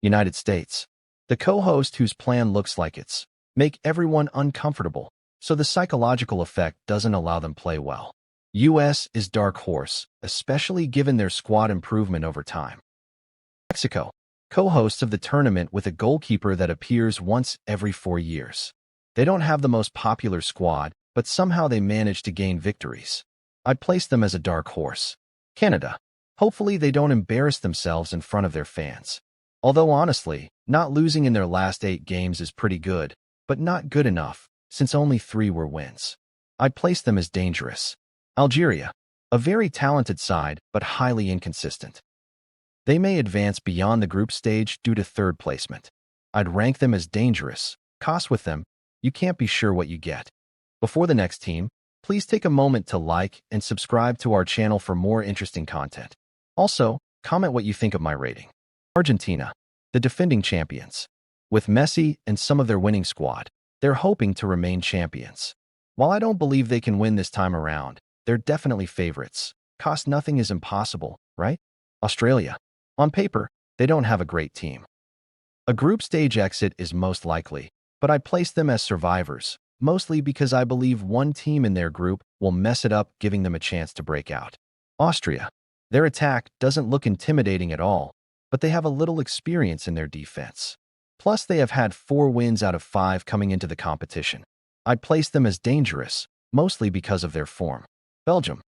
United States. The co-host whose plan looks like it's make everyone uncomfortable, so the psychological effect doesn't allow them play well. US is dark horse, especially given their squad improvement over time. Mexico, co-hosts of the tournament with a goalkeeper that appears once every 4 years. They don't have the most popular squad, but somehow they manage to gain victories. I'd place them as a dark horse. Canada. Hopefully they don't embarrass themselves in front of their fans. Although honestly, not losing in their last 8 games is pretty good, but not good enough, since only 3 were wins. I'd place them as dangerous. Algeria. A very talented side, but highly inconsistent. They may advance beyond the group stage due to 3rd placement. I'd rank them as dangerous. Cost with them, you can't be sure what you get. Before the next team, please take a moment to like and subscribe to our channel for more interesting content. Also, comment what you think of my rating. Argentina, the defending champions. With Messi and some of their winning squad, they're hoping to remain champions. While I don't believe they can win this time around, they're definitely favorites. Cost nothing is impossible, right? Australia. On paper, they don't have a great team. A group stage exit is most likely, but I place them as survivors, mostly because I believe one team in their group will mess it up, giving them a chance to break out. Austria. Their attack doesn't look intimidating at all, but they have a little experience in their defense. Plus, they have had 4 wins out of 5 coming into the competition. I'd place them as dangerous, mostly because of their form. Belgium.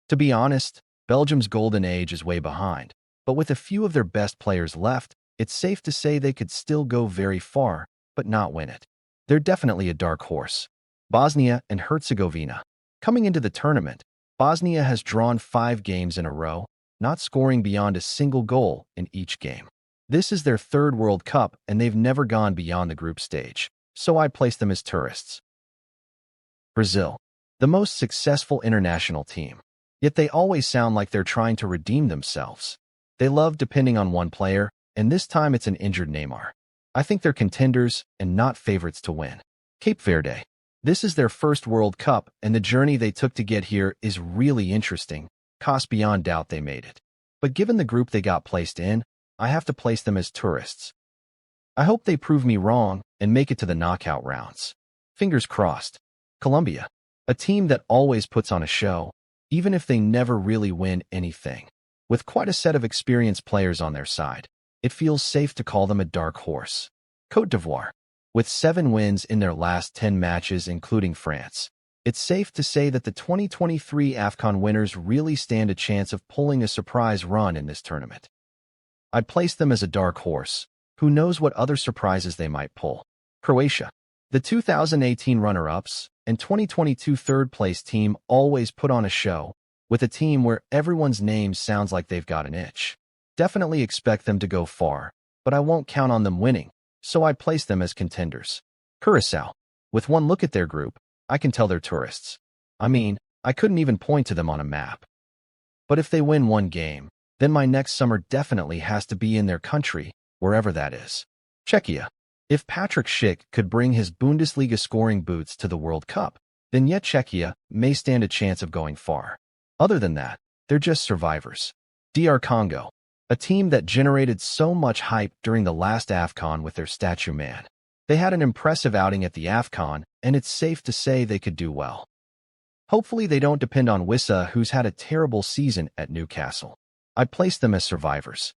To be honest, Belgium's golden age is way behind, but with a few of their best players left, it's safe to say they could still go very far, but not win it. They're definitely a dark horse. Bosnia and Herzegovina. Coming into the tournament, Bosnia has drawn 5 games in a row, not scoring beyond a single goal in each game. This is their 3rd World Cup, and they've never gone beyond the group stage, so I place them as tourists. Brazil, the most successful international team. Yet they always sound like they're trying to redeem themselves. They love depending on one player, and this time it's an injured Neymar. I think they're contenders and not favorites to win. Cape Verde. This is their 1st World Cup, and the journey they took to get here is really interesting. Cost beyond doubt they made it. But given the group they got placed in, I have to place them as tourists. I hope they prove me wrong and make it to the knockout rounds. Fingers crossed. Colombia. A team that always puts on a show, even if they never really win anything. With quite a set of experienced players on their side, it feels safe to call them a dark horse. Côte d'Ivoire. With 7 wins in their last 10 matches, including France, it's safe to say that the 2023 AFCON winners really stand a chance of pulling a surprise run in this tournament. I'd place them as a dark horse. Who knows what other surprises they might pull. Croatia. The 2018 runner-ups and 2022 3rd-place team always put on a show, with a team where everyone's name sounds like they've got an itch. Definitely expect them to go far, but I won't count on them winning, so I place them as contenders. Curaçao. With one look at their group, I can tell they're tourists. I mean, I couldn't even point to them on a map. But if they win one game, then my next summer definitely has to be in their country, wherever that is. Czechia. If Patrick Schick could bring his Bundesliga scoring boots to the World Cup, then yet Czechia may stand a chance of going far. Other than that, they're just survivors. DR Congo. A team that generated so much hype during the last AFCON with their statue man. They had an impressive outing at the AFCON, and it's safe to say they could do well. Hopefully they don't depend on Wissa, who's had a terrible season at Newcastle. I'd place them as survivors.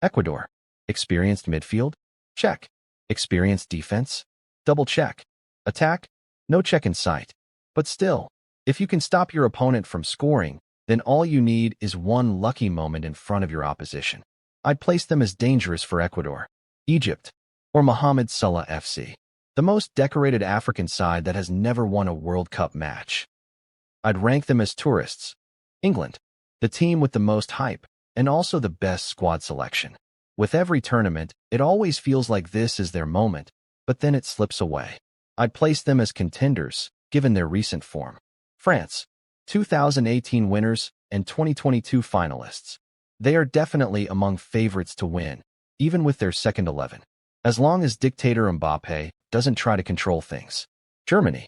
Ecuador. Experienced midfield? Check. Experienced defense? Double check. Attack? No check in sight. But still, if you can stop your opponent from scoring, then all you need is one lucky moment in front of your opposition. I'd place them as dangerous for Ecuador. Egypt. Or Mohamed Salah FC. The most decorated African side that has never won a World Cup match. I'd rank them as tourists. England. The team with the most hype, and also the best squad selection. With every tournament, it always feels like this is their moment, but then it slips away. I'd place them as contenders, given their recent form. France. 2018 winners and 2022 finalists. They are definitely among favorites to win, even with their second 11. As long as dictator Mbappe doesn't try to control things. Germany.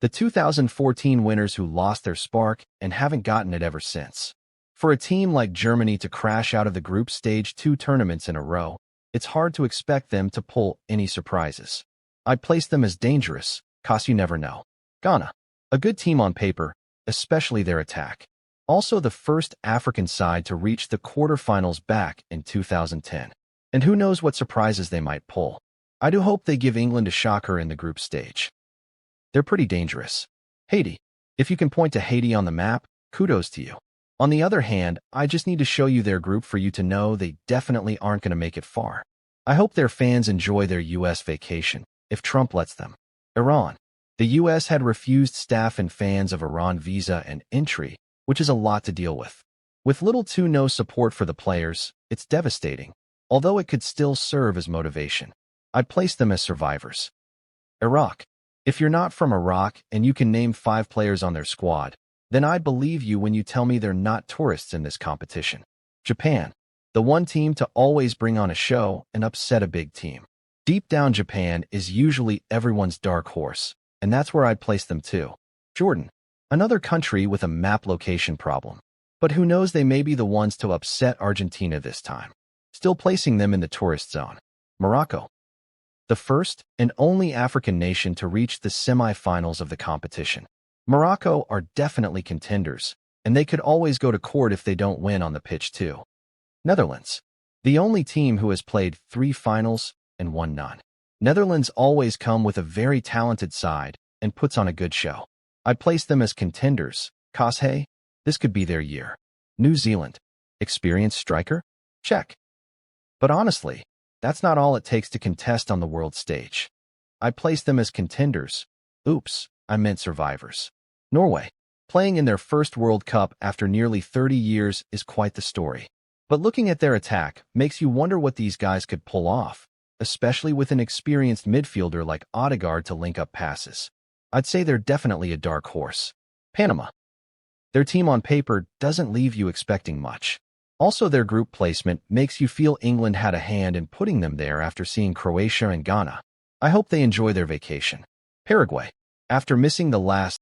The 2014 winners who lost their spark and haven't gotten it ever since. For a team like Germany to crash out of the group stage 2 tournaments in a row, it's hard to expect them to pull any surprises. I'd place them as dangerous, 'cause you never know. Ghana. A good team on paper, especially their attack. Also the first African side to reach the quarterfinals back in 2010. And who knows what surprises they might pull. I do hope they give England a shocker in the group stage. They're pretty dangerous. Haiti. If you can point to Haiti on the map, kudos to you. On the other hand, I just need to show you their group for you to know they definitely aren't going to make it far. I hope their fans enjoy their U.S. vacation, if Trump lets them. Iran. The U.S. had refused staff and fans of Iran visa and entry, which is a lot to deal with. With little to no support for the players, it's devastating, although it could still serve as motivation. I'd place them as survivors. Iraq. If you're not from Iraq and you can name 5 players on their squad, then I'd believe you when you tell me they're not tourists in this competition. Japan. The one team to always bring on a show and upset a big team. Deep down, Japan is usually everyone's dark horse, and that's where I'd place them too. Jordan. Another country with a map location problem. But who knows, they may be the ones to upset Argentina this time. Still placing them in the tourist zone. Morocco. The first and only African nation to reach the semi-finals of the competition. Morocco are definitely contenders, and they could always go to court if they don't win on the pitch too. Netherlands. The only team who has played 3 finals and won none. Netherlands always come with a very talented side and puts on a good show. I'd place them as contenders, 'cause hey, this could be their year. New Zealand. Experienced striker? Check. But honestly, that's not all it takes to contest on the world stage. I'd place them as contenders. Oops, I meant survivors. Norway. Playing in their first World Cup after nearly 30 years is quite the story. But looking at their attack makes you wonder what these guys could pull off, especially with an experienced midfielder like Odegaard to link up passes. I'd say they're definitely a dark horse. Panama. Their team on paper doesn't leave you expecting much. Also, their group placement makes you feel England had a hand in putting them there after seeing Croatia and Ghana. I hope they enjoy their vacation. Paraguay. After missing the last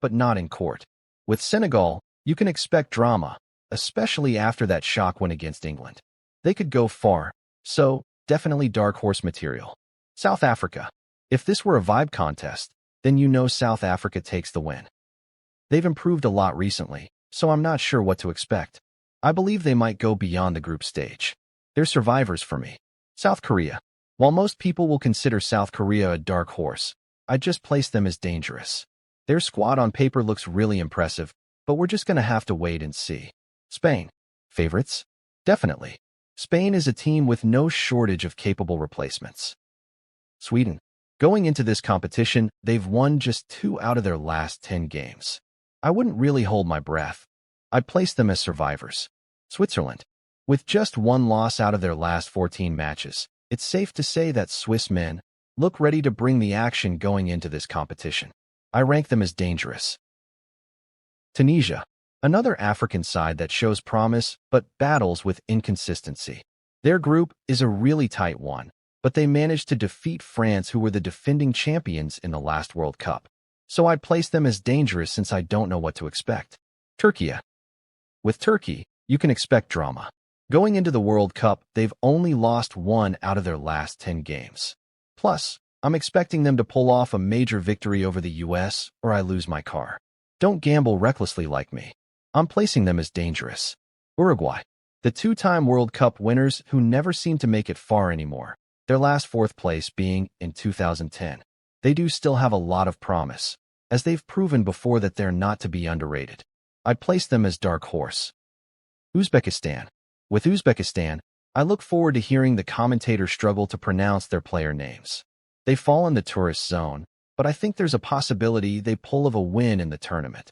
but not in court. With Senegal, you can expect drama, especially after that shock win against England. They could go far, so definitely dark horse material. South Africa. If this were a vibe contest, then you know South Africa takes the win. They've improved a lot recently, so I'm not sure what to expect. I believe they might go beyond the group stage. They're survivors for me. South Korea. While most people will consider South Korea a dark horse, I just place them as dangerous. Their squad on paper looks really impressive, but we're just going to have to wait and see. Spain. Favorites? Definitely. Spain is a team with no shortage of capable replacements. Sweden. Going into this competition, they've won just 2 out of their last 10 games. I wouldn't really hold my breath. I'd place them as survivors. Switzerland. With just 1 loss out of their last 14 matches, it's safe to say that Swiss men look ready to bring the action going into this competition. I rank them as dangerous. Tunisia. Another African side that shows promise but battles with inconsistency. Their group is a really tight one, but they managed to defeat France, who were the defending champions in the last World Cup. So I'd place them as dangerous since I don't know what to expect. Turkey. With Turkey, you can expect drama. Going into the World Cup, they've only lost 1 out of their last 10 games. Plus, I'm expecting them to pull off a major victory over the US or I lose my car. Don't gamble recklessly like me. I'm placing them as dangerous. Uruguay, the two-time World Cup winners who never seem to make it far anymore, their last fourth place being in 2010. They do still have a lot of promise, as they've proven before that they're not to be underrated. I'd place them as dark horse. Uzbekistan. With Uzbekistan, I look forward to hearing the commentators struggle to pronounce their player names. They fall in the tourist zone, but I think there's a possibility they pull of a win in the tournament.